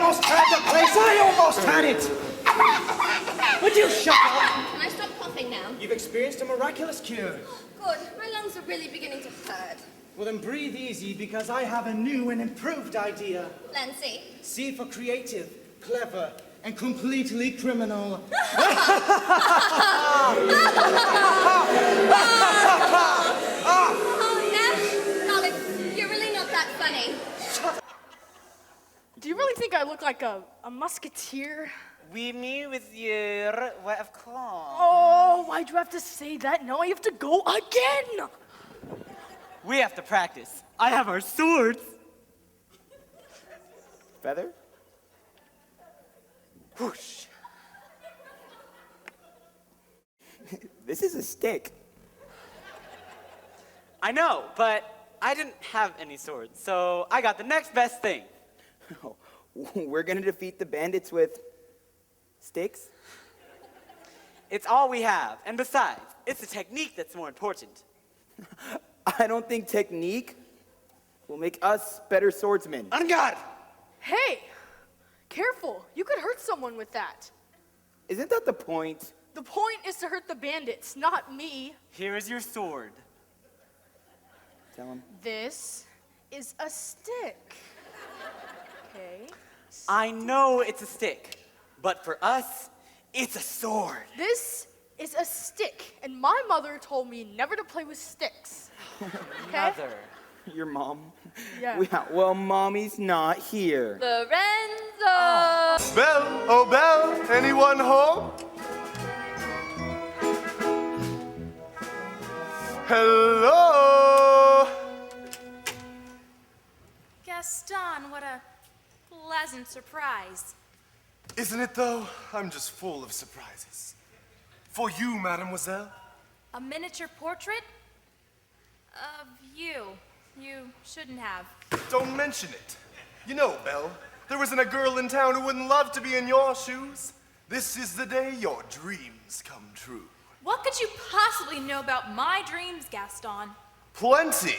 almost had the place! I almost had it! Would you shut up? Can I stop coughing now? You've experienced a miraculous cure. Good. My lungs are really beginning to hurt. Well, then breathe easy, because I have a new and improved idea. Let's see. C for creative, clever, and completely criminal. Oh, yeah? Alex, you're really not that funny. Do you really think I look like a musketeer? Oui, monsieur. Why, of course. Oh, why'd you have to say that? Now I have to go again! We have to practice. I have our swords. Feather? Whoosh. This is a stick. I know, but I didn't have any swords, so I got the next best thing. We're gonna defeat the bandits with sticks? It's all we have, and besides, it's the technique that's more important. I don't think technique will make us better swordsmen. On guard! Hey! Careful, you could hurt someone with that. Isn't that the point? The point is to hurt the bandits, not me. Here is your sword. Tell him. This is a stick. Okay. I know it's a stick, but for us, it's a sword. This is a stick, and my mother told me never to play with sticks. Okay? Mother. Your mom? Yeah. Well, mommy's not here. Lorenzo! Belle, oh Belle, anyone home? Hello? Gaston, what a pleasant surprise. Isn't it though? I'm just full of surprises. For you, mademoiselle. A miniature portrait of you. You shouldn't have. Don't mention it. You know, Belle, there isn't a girl in town who wouldn't love to be in your shoes. This is the day your dreams come true. What could you possibly know about my dreams, Gaston? Plenty.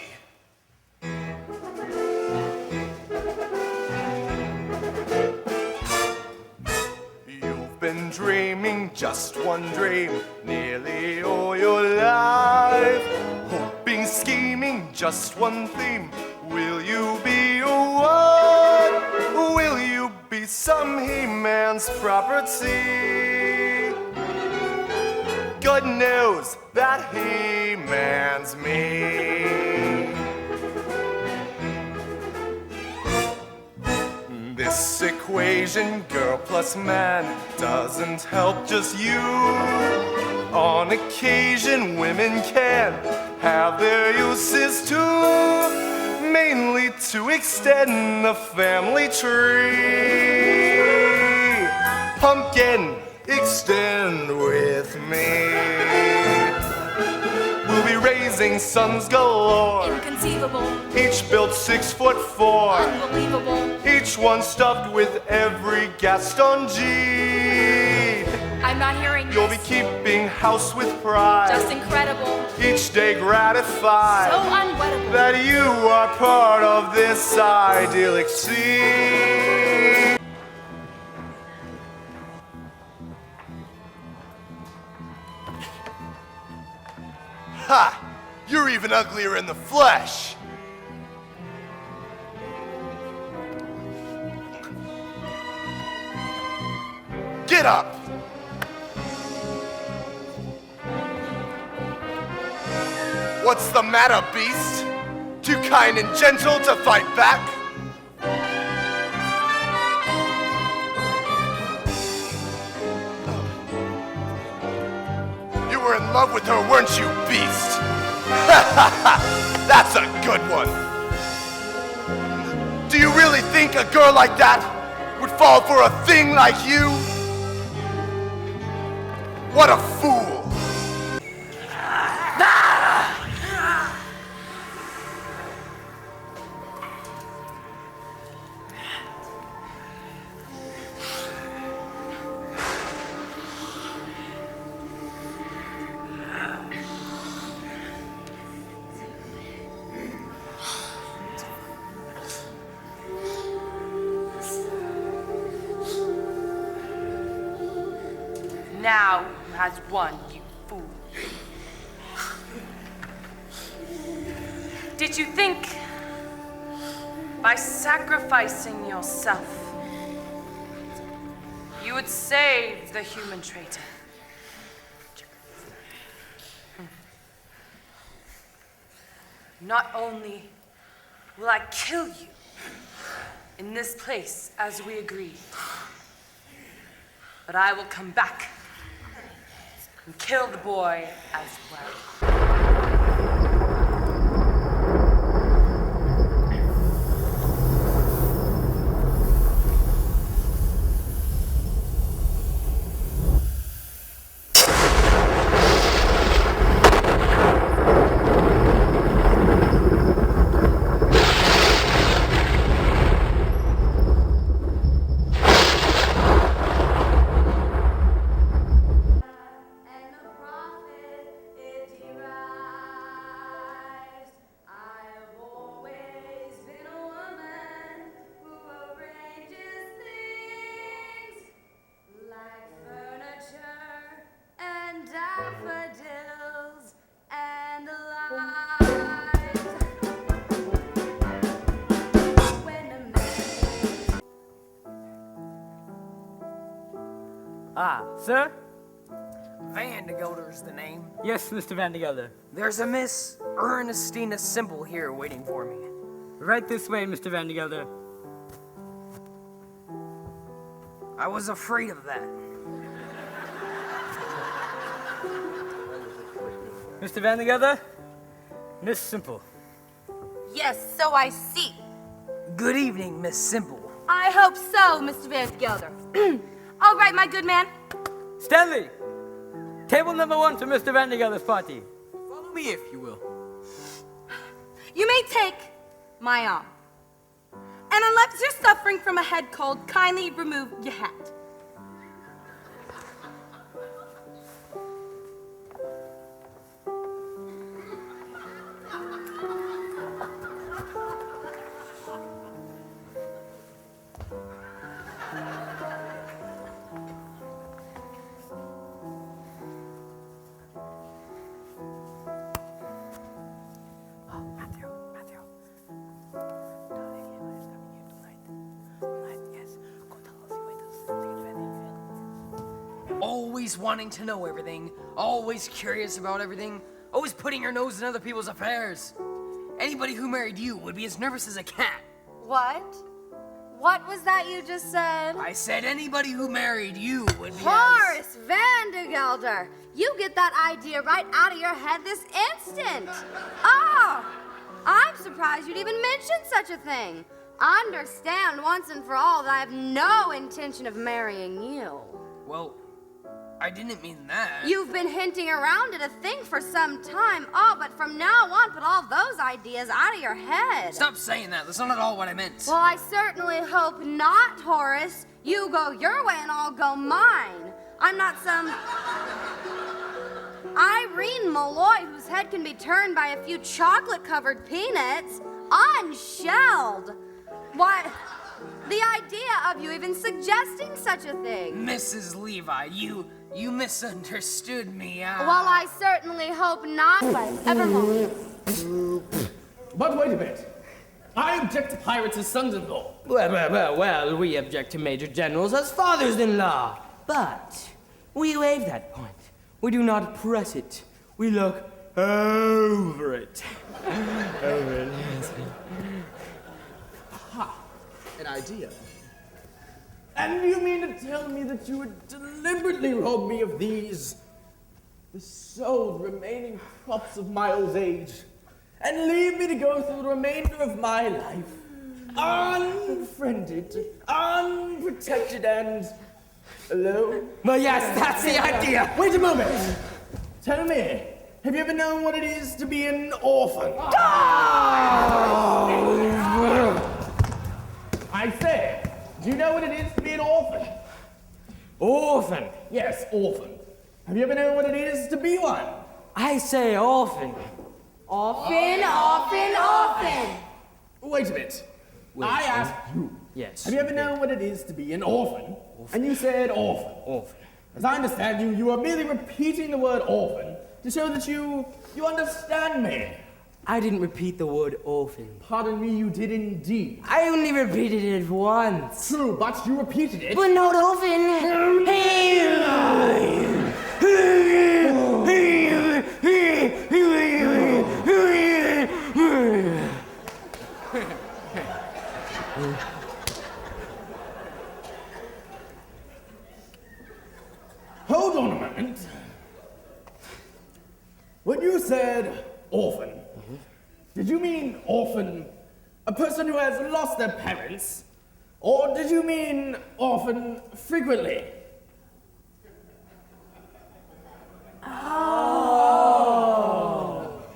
You've been dreaming just one dream nearly all your life. Hoping, scheming, just one theme. Will you be a what? Will you be some he-man's property? God knows that he-man's me. This equation, girl plus man, doesn't help just you. On occasion, women can have their uses too, mainly to extend the family tree. Pumpkin, extend with me. We'll be raising sons galore, Inconceivable. each built 6'4". Unbelievable. Each one stuffed with every Gaston G. I'm not hearing You'll be this. keeping house with pride, Just incredible. each day gratified So unwettable. that you are part of this idyllic scene. Ha! You're even uglier in the flesh. Get up! What's the matter, beast? Too kind and gentle to fight back? You were in love with her, weren't you, beast? That's a good one. Do you really think a girl like that would fall for a thing like you? What a fool! Now who has won, you fool? Did you think by sacrificing yourself you would save the human traitor? Not only will I kill you in this place as we agreed, but I will come back and kill the boy as well. Ah, sir? Vandegelder's the name. Yes, Mr. Vandegelder. There's a Miss Ernestina Simple here waiting for me. Right this way, Mr. Vandegelder. I was afraid of that. Mr. Vandegelder, Miss Simple. Yes, so I see. Good evening, Miss Simple. I hope so, Mr. Van Gelder. All right, my good man. Stanley! Table number 1 to Mr. Vandegelder's party. Follow me if you will. You may take my arm. And unless you're suffering from a head cold, kindly remove your hat. Always wanting to know everything, always curious about everything, always putting your nose in other people's affairs. Anybody who married you would be as nervous as a cat. What? What was that you just said? I said anybody who married you would be Horace Vandegelder! You get that idea right out of your head this instant! Oh! I'm surprised you'd even mention such a thing. Understand once and for all that I have no intention of marrying you. Well, I didn't mean that. You've been hinting around at a thing for some time. Oh, but from now on, put all those ideas out of your head. Stop saying that. That's not at all what I meant. Well, I certainly hope not, Horace. You go your way and I'll go mine. I'm not some Irene Malloy whose head can be turned by a few chocolate-covered peanuts. Unshelled. Why, the idea of you even suggesting such a thing. Mrs. Levi, you misunderstood me. Well, I certainly hope not. Evermore. But wait a bit. I object to pirates as sons-in-law. Well, we object to major generals as fathers-in-law. But we waive that point. We do not press it. We look over it. Over it, yes. Aha, an idea. And you mean to tell me that you would deliberately rob me of these, the sole remaining props of my old age, and leave me to go through the remainder of my life, unfriended, unprotected, and alone? Well, yes, that's the idea. Wait a moment. Tell me, have you ever known what it is to be an orphan? I say, do you know what it is to be an orphan? Orphan. Yes, orphan. Have you ever known what it is to be one? I say orphan. Often, often, often. Wait a bit. I asked you. Yes. Have you ever known what it is to be an orphan? And you said orphan. Orphan. As I understand you, you are merely repeating the word orphan to show that you understand me. I didn't repeat the word orphan. Pardon me, you did indeed. I only repeated it once. True, but you repeated it. But not orphan. Hold on a moment. When you said orphan, did you mean orphan, a person who has lost their parents? Or did you mean orphan frequently? Oh.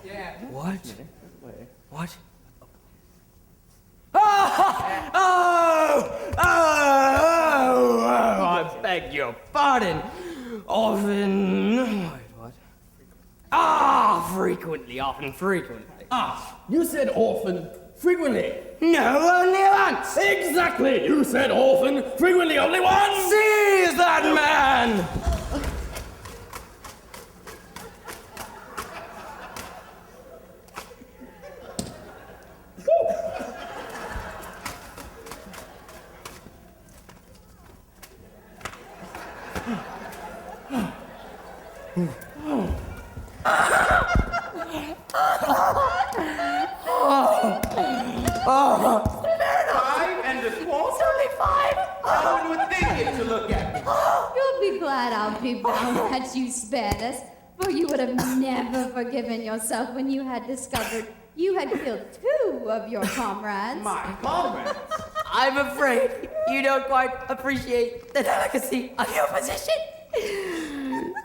Yeah. What? What? I beg your pardon. Often. Wait, what? Frequently, often, frequently. You said orphan frequently. No, only once. Exactly. You said orphan frequently only once. Seize that man. You'll be glad I'll be bound that you spared us, for you would have never forgiven yourself when you had discovered you had killed 2 of your comrades. My comrades? I'm afraid you don't quite appreciate the delicacy of your position.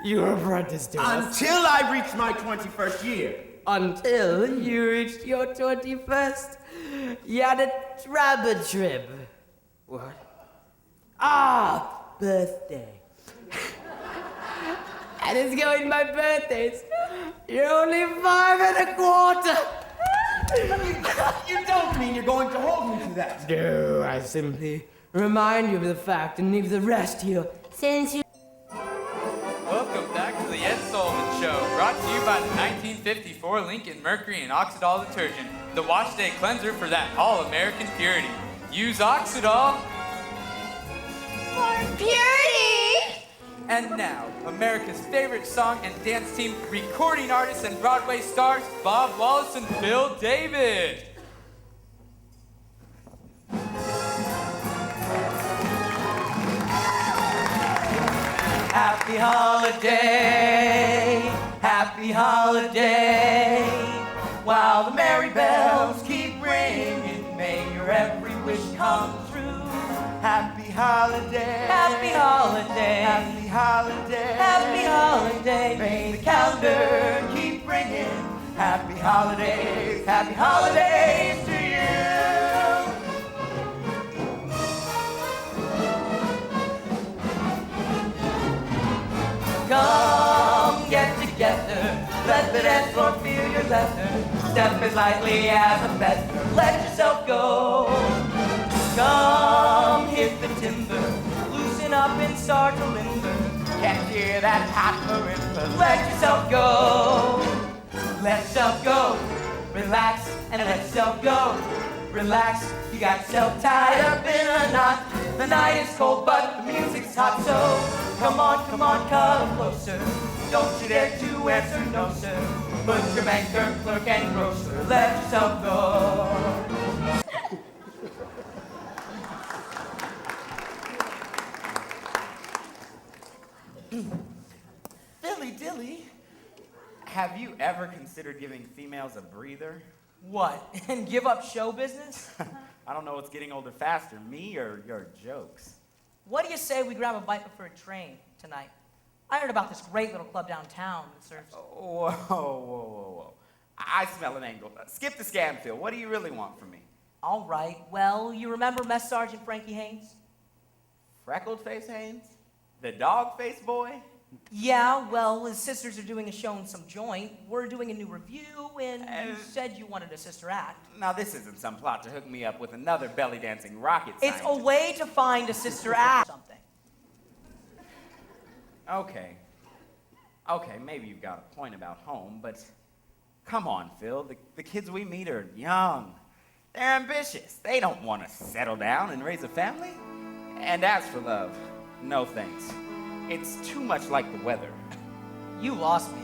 You're apprenticed to us. Until I reach my 21st year. Until you reached your 21st. You had a rabbit trip. What? Birthday. And it's going by birthdays. You're only 5 1/4. You don't mean you're going to hold me to that. No, I simply remind you of the fact and leave the rest here. Since you... Welcome back to the Ed Sullivan Show, brought to you by the 1954 Lincoln Mercury and Oxidol detergent, the wash day cleanser for that all-American purity. Use Oxidol For purity! And now, America's favorite song and dance team, recording artists and Broadway stars, Bob Wallace and Bill David. Happy holiday, happy holiday. While the merry bells keep ringing, may your every wish come true. Happy holiday, happy holiday, happy holiday, happy holiday. May the calendar keep ringing. Happy holidays to you. Come get together, let the dance floor feel your leather. Step as lightly as a feather, let yourself go. Come hit the timber, loosen up and start to limber. Can't hear that hot marimba, let yourself go. Let yourself go, relax and let yourself go. Relax, you got yourself tied up in a knot. The night is cold but the music's hot, so come on, come closer. Don't you dare to answer no, sir. Put your banker, clerk, and grocer. Let yourself go. Dilly dilly, have you ever considered giving females a breather? What? And give up show business? I don't know what's getting older faster, me or your jokes. What do you say we grab a bite before a train tonight? I heard about this great little club downtown that serves... Whoa. I smell an angle. Skip the scam, Phil. What do you really want from me? All right. Well, you remember Mess Sergeant Frankie Haynes? Freckled face Haynes? The dog face boy? Yeah, well, his sisters are doing a show in some joint. We're doing a new review, and you said you wanted a sister act. Now, this isn't some plot to hook me up with another belly-dancing rocket It's scientist. a way to find a sister act. Something. Okay. Okay, maybe you've got a point about home, but come on, Phil. The kids we meet are young. They're ambitious. They don't want to settle down and raise a family. And as for love, no thanks. It's too much like the weather. You lost me.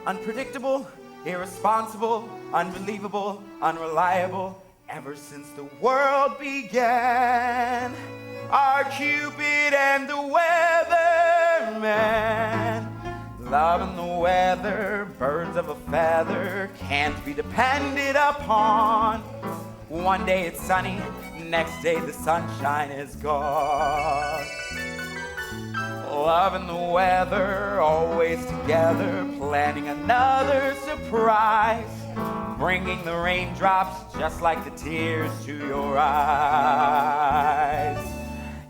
Unpredictable, irresponsible, unbelievable, unreliable. Ever since the world began, our Cupid and the weatherman. Love and the weather, birds of a feather, can't be depended upon. One day it's sunny, next day the sunshine is gone. Love and the weather, always together, planning another surprise. Bringing the raindrops just like the tears to your eyes.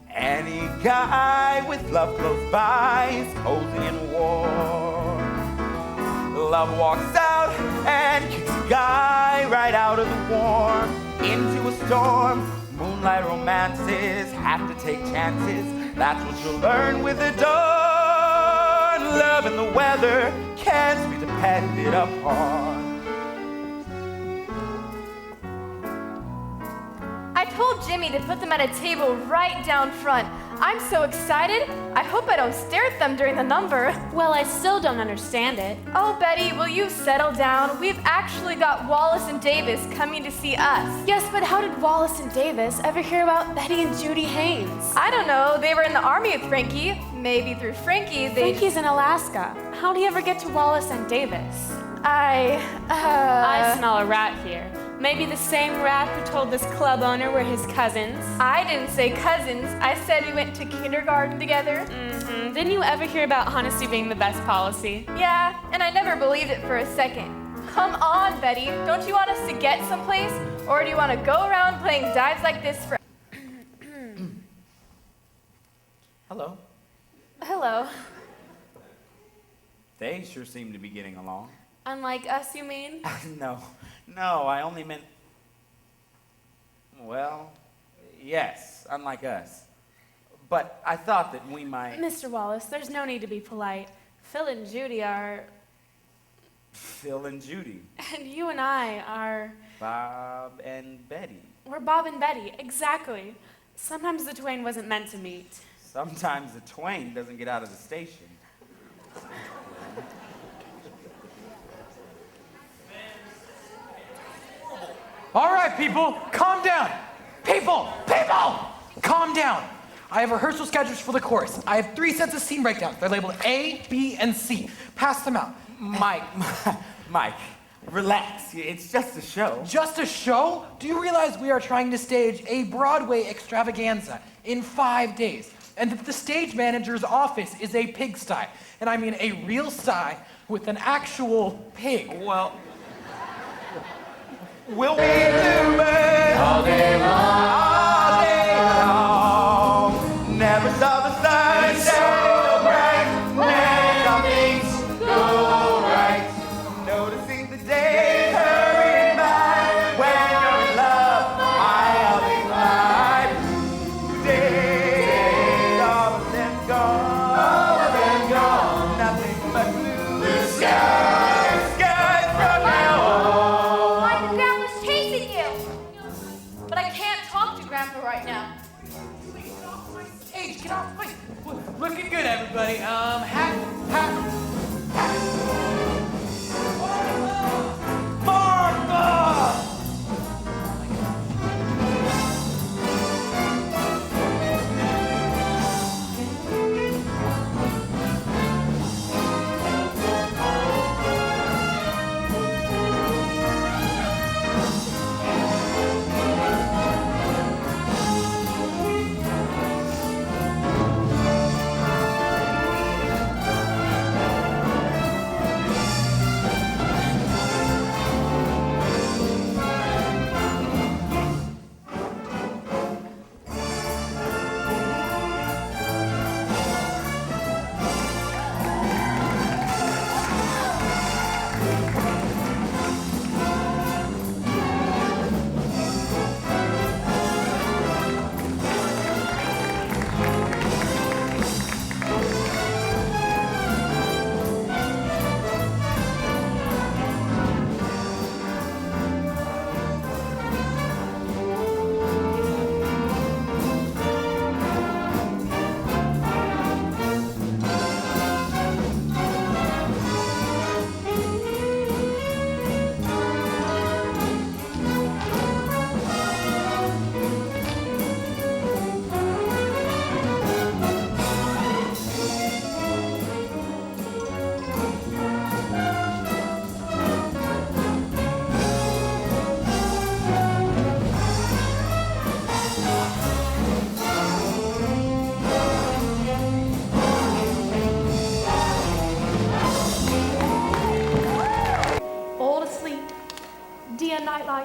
Any guy with love close by is cozy and warm. Love walks out and kicks a guy right out of the warm into a storm. Moonlight romances have to take chances. That's what you'll learn with the dawn. Love and the weather can't be depended upon. I told Jimmy to put them at a table right down front. I'm so excited. I hope I don't stare at them during the number. Well, I still don't understand it. Oh, Betty, will you settle down? We've actually got Wallace and Davis coming to see us. Yes, but how did Wallace and Davis ever hear about Betty and Judy Haynes? I don't know. They were in the army with Frankie. Maybe through Frankie they... Frankie's in Alaska. How'd he ever get to Wallace and Davis? I smell a rat here. Maybe the same rat who told this club owner we're his cousins. I didn't say cousins. I said we went to kindergarten together. Mm-hmm. Didn't you ever hear about honesty being the best policy? Yeah, and I never believed it for a second. Come on, Betty. Don't you want us to get someplace? Or do you want to go around playing dives like this for... Hello. Hello. They sure seem to be getting along. Unlike us, you mean? No, I only meant... Well, yes, unlike us. But I thought that we might... Mr. Wallace, there's no need to be polite. Phil and Judy are... Phil and Judy. And you and I are... Bob and Betty. We're Bob and Betty, exactly. Sometimes the twain wasn't meant to meet. Sometimes the twain doesn't get out of the station. All right, people, calm down. People, calm down. I have rehearsal schedules for the chorus. I have 3 sets of scene breakdowns. They're labeled A, B, and C. Pass them out. Mike, relax. It's just a show. Just a show? Do you realize we are trying to stage a Broadway extravaganza in 5 days? And that the stage manager's office is a pigsty. And I mean a real sty with an actual pig. Well... We'll be moving all day long. Never saw the sun shine so bright. When things go right. Noticing the days hurrying by. When you're in love, I'll be glad. Days, all of them gone. Nothing but blue skies. Right now. Hey, get off my... Looking good, everybody. Martha!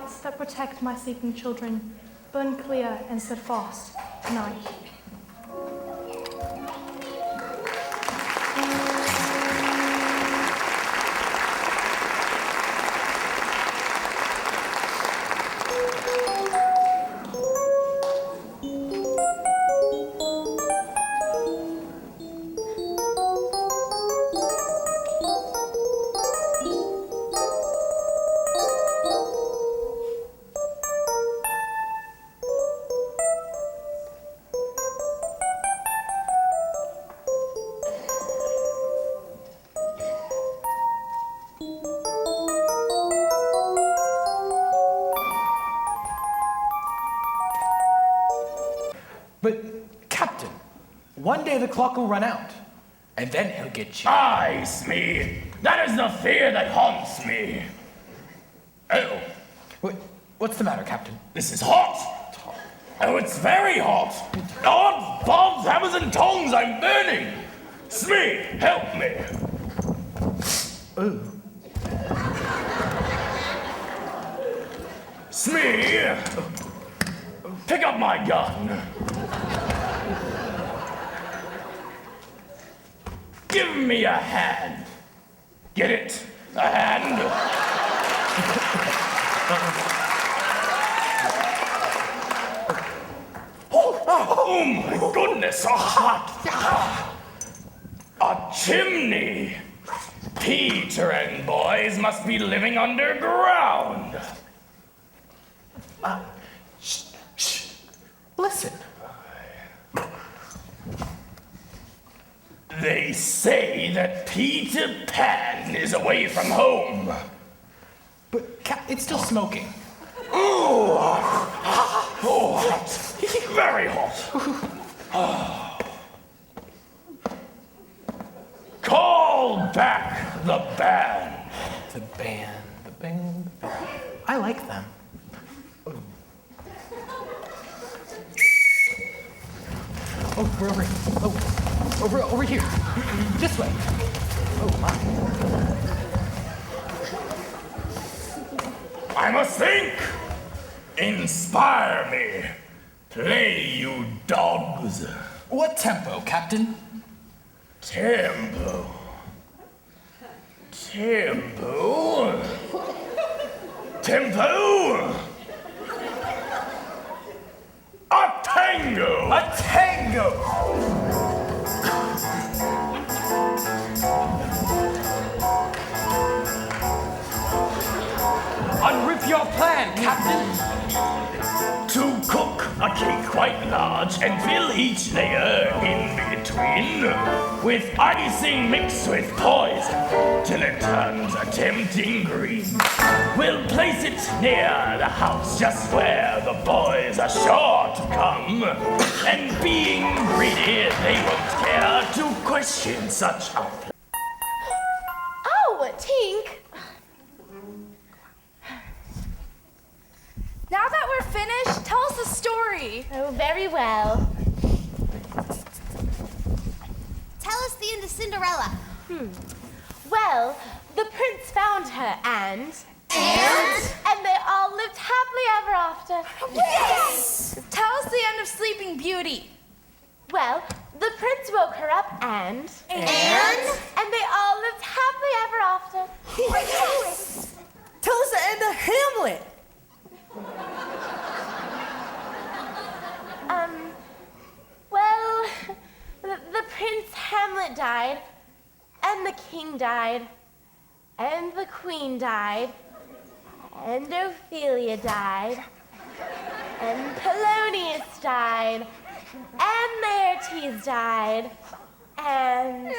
lights that protect my sleeping children burn clear and steadfast tonight. But, Captain, one day the clock will run out, and then he'll get you. Aye, Smee. That is the fear that haunts me. Oh. What's the matter, Captain? This is hot. Oh, it's very hot. Odds, bobs, hammers, and tongs, I'm burning. Smee, help me. Oh. Smee, pick up my gun. Give me a hand. Get it? A hand? Oh my goodness, a hot. A chimney. Peter and boys must be living underground. Shh. Listen. They say that Peter Pan is away from home. But it's still smoking. Oh, hot. Very hot. Call back the band. The band. I like them. Oh, we're over here. Oh, over here. This way. Oh, my. I must think. Inspire me. Play, you dogs. What tempo, Captain? Tempo. A tango. A tango. Unrip your plan, Captain. To cook a cake quite large and fill each layer in between with icing mixed with poison till it turns a tempting green. We'll place it near the house just where the boys are sure to come. And being greedy, they won't care to question such a plan. Oh, Tink! Now that we're finished, tell us a story. Oh, very well. Tell us the end of Cinderella. Well, the prince found her and they all lived happily ever after. Yes! Tell us the end of Sleeping Beauty. Well, the prince woke her up and they all lived happily ever after. Yes! Tell us the end of Hamlet. Well, the Prince Hamlet died, and the king died, and the queen died, and Ophelia died, and Polonius died, and Laertes died, and...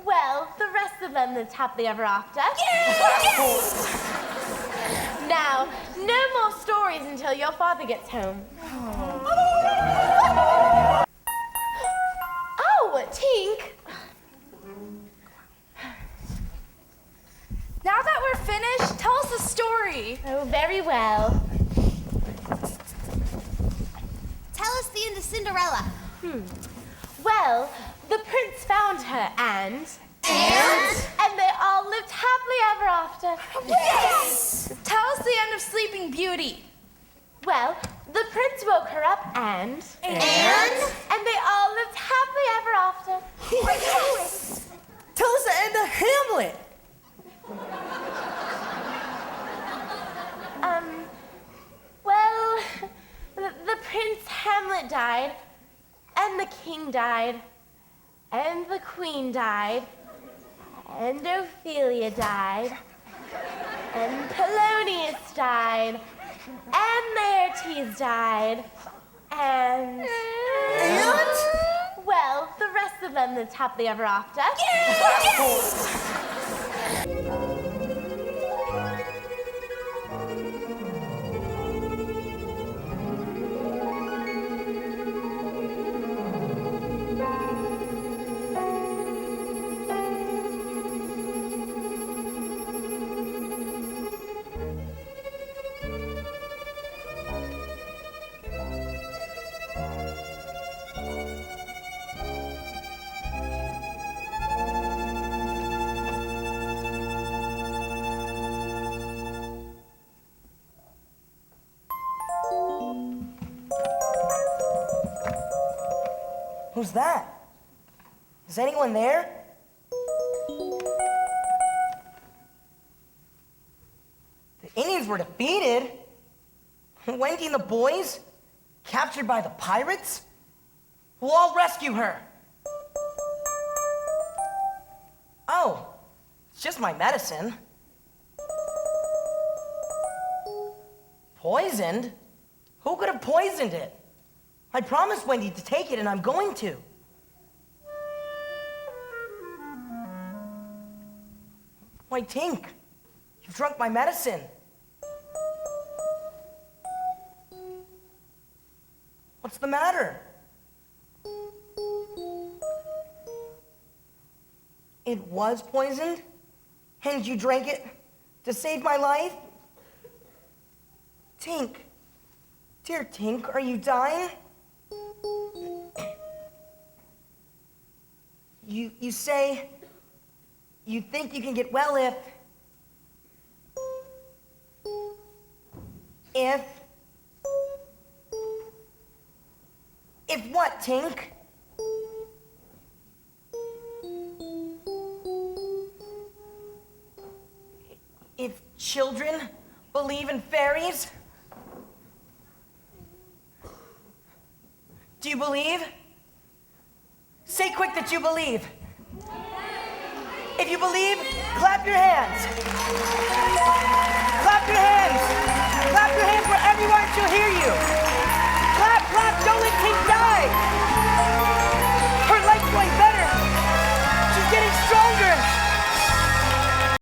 Well, the rest of them lived happily ever after. Yes! Now, no more stories until your father gets home. Oh, Tink! Now that we're finished, tell us a story. Oh, very well. Tell us the end of Cinderella. Well, the prince found her and And they all lived happily ever after. Yes! Tell us the end of Sleeping Beauty. Well, the prince woke her up and they all lived happily ever after. Yes! Tell us the end of Hamlet. Well, the Prince Hamlet died, and the king died, and the queen died, and Ophelia died, and Polonius died, and Laertes died, and... Well, the rest of them lived happily ever after. Yes! Who's that? Is anyone there? The Indians were defeated? Wendy and the boys? Captured by the pirates? We'll all rescue her. Oh, it's just my medicine. Poisoned? Who could have poisoned it? I promised Wendy to take it, and I'm going to. Why, Tink, you've drunk my medicine. What's the matter? It was poisoned, and you drank it to save my life? Tink, dear Tink, are you dying? You say you think you can get well if what, Tink? If children believe in fairies? Do you believe? Say quick that you believe. If you believe, clap your hands.